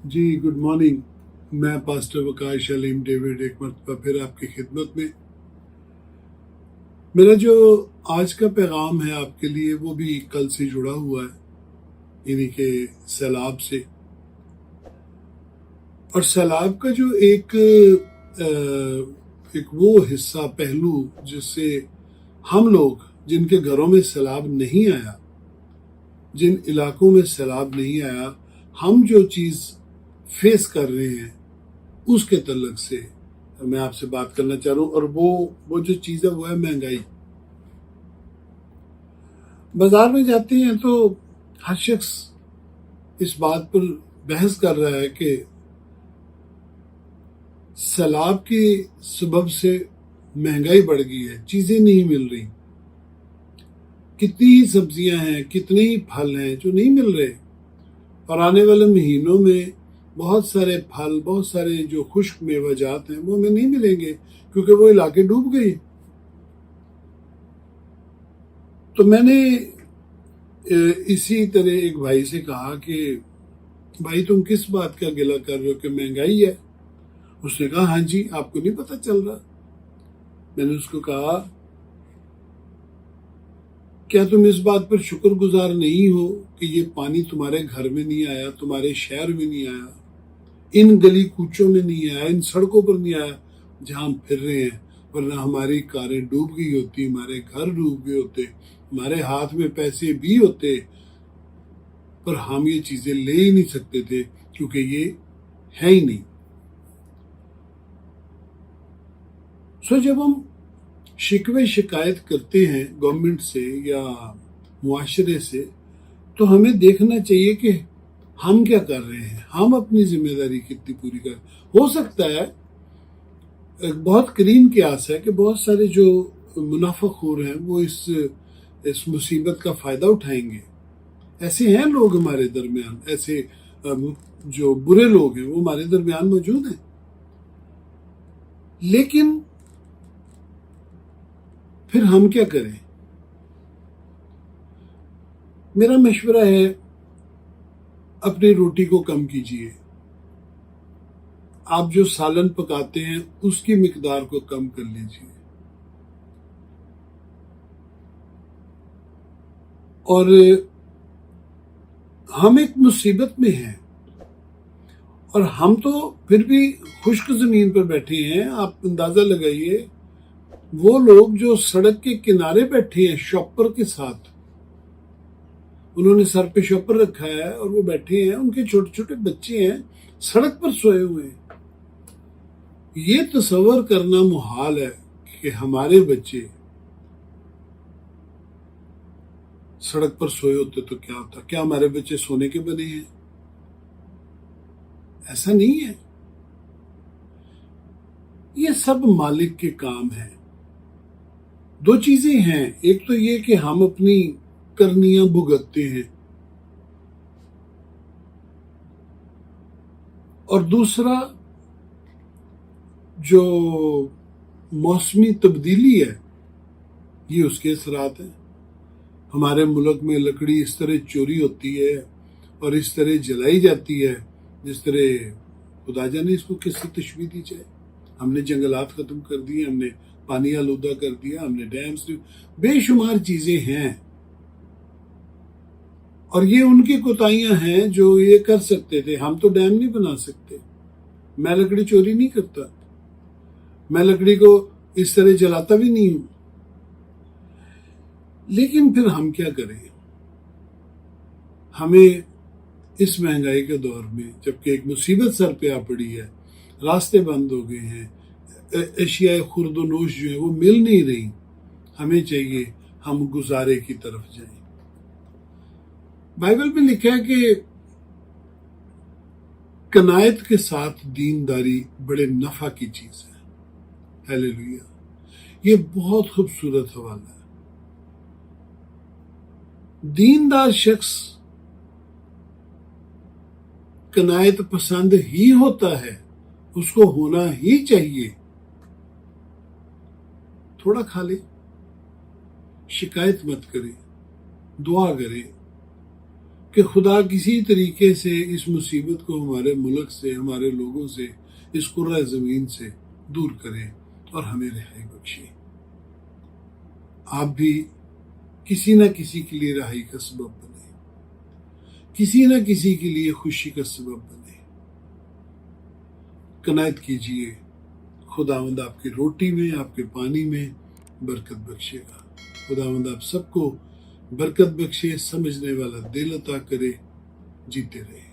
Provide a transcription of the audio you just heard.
जी good morning. मैं pastor Waqas Aleem David एक मरतबा फिर आपकी खिदमत में। मेरा जो आज का पैगाम है आपके लिए वो भी कल से जुड़ा हुआ है, इन्हीं के सैलाब से। और सैलाब का जो एक वो हिस्सा पहलू जिससे हम लोग जिनके घरों में सैलाब नहीं आया, जिन इलाकों में सैलाब नहीं आया, हम जो चीज़ फेस कर रहे हैं उसके तल्लक से मैं आपसे बात करना चाह रहा हूँ। और वो जो चीज़ है वो है महंगाई। बाजार में जाते हैं तो हर शख्स इस बात पर बहस कर रहा है कि सैलाब के सबब से महंगाई बढ़ गई है, चीज़ें नहीं मिल रही। कितनी ही सब्जियां हैं, कितने ही फल हैं जो नहीं मिल रहे। और आने वाले महीनों में बहुत सारे फल, बहुत सारे जो खुश्क मेवाजात हैं वो हमें नहीं मिलेंगे क्योंकि वो इलाके डूब गए। तो मैंने इसी तरह एक भाई से कहा कि भाई तुम किस बात का गिला कर रहे हो कि महंगाई है? उसने कहा हाँ जी, आपको नहीं पता चल रहा। मैंने उसको कहा क्या तुम इस बात पर शुक्रगुजार नहीं हो कि ये पानी तुम्हारे घर में नहीं आया, तुम्हारे शहर में नहीं आया, इन गली कूचों में नहीं आया, इन सड़कों पर नहीं आया जहां हम फिर रहे हैं? वरना हमारी कारें डूब गई होती, हमारे घर डूब गए होते, हमारे हाथ में पैसे भी होते, पर हम ये चीजें ले ही नहीं सकते थे क्योंकि ये है ही नहीं। जब हम शिकवे शिकायत करते हैं गवर्नमेंट से या मुआशरे से, तो हमें देखना चाहिए कि हम क्या कर रहे हैं, हम अपनी जिम्मेदारी कितनी पूरी कर। हो सकता है, एक बहुत करीम कियास है कि बहुत सारे जो मुनाफाखोर हैं वो इस मुसीबत का फायदा उठाएंगे। ऐसे हैं लोग हमारे दरमियान, ऐसे जो बुरे लोग हैं वो हमारे दरमियान मौजूद हैं। लेकिन फिर हम क्या करें? मेरा मशवरा है अपनी रोटी को कम कीजिए। आप जो सालन पकाते हैं उसकी मिकदार को कम कर लीजिए। और हम एक मुसीबत में हैं और हम तो फिर भी खुश्क जमीन पर बैठे हैं। आप अंदाजा लगाइए, वो लोग जो सड़क के किनारे बैठे हैं शॉपर के साथ, उन्होंने सर पे शॉपर रखा है और वो बैठे हैं, उनके छोटे छोटे बच्चे हैं सड़क पर सोए हुए हैं। ये तस्वर करना मुहाल है कि हमारे बच्चे सड़क पर सोए होते तो क्या होता। क्या हमारे बच्चे सोने के बने हैं? ऐसा नहीं है। ये सब मालिक के काम है। दो चीजें हैं, एक तो ये कि हम अपनी करनियां भुगतते हैं, और दूसरा जो मौसमी तब्दीली है ये उसके असरात हैं। हमारे मुल्क में लकड़ी इस तरह चोरी होती है और इस तरह जलाई जाती है जिस तरह खुदा जाने इसको किससे तशबीह दी जाए। हमने जंगलात खत्म कर दिए, हमने पानी आलूदा कर दिया, हमने डैम्स, बेशुमार चीजें हैं। और ये उनकी कोताहियां हैं जो ये कर सकते थे। हम तो डैम नहीं बना सकते। मैं लकड़ी चोरी नहीं करता, मैं लकड़ी को इस तरह जलाता भी नहीं हूं। लेकिन फिर हम क्या करें? हमें इस महंगाई के दौर में, जबकि एक मुसीबत सर पे आ पड़ी है, रास्ते बंद हो गए हैं, एशिया खुर्दोनोश जो है वो मिल नहीं रही, हमें चाहिए हम गुजारे की तरफ जाएं। बाइबल में लिखा है कि कनायत के साथ दीनदारी बड़े नफा की चीज है। हालेलुया। ये बहुत खूबसूरत हवाला है। दीनदार शख्स कनायत पसंद ही होता है, उसको होना ही चाहिए। थोड़ा खा ले, शिकायत मत करे, दुआ करे کہ خدا کسی طریقے سے اس مصیبت کو ہمارے ملک سے، ہمارے لوگوں سے، اس کرۂ زمین سے دور کرے اور ہمیں رہائی بخشے۔ آپ بھی کسی نہ کسی کے لیے رہائی کا سبب بنے، کسی نہ کسی کے لیے خوشی کا سبب بنے۔ قناعت کیجئے، خداوند آپ کی روٹی میں، آپ کے پانی میں برکت بخشے گا۔ خداوند آپ سب کو برکت بخشے، سمجھنے والا دل عطا کرے، جیتے رہے۔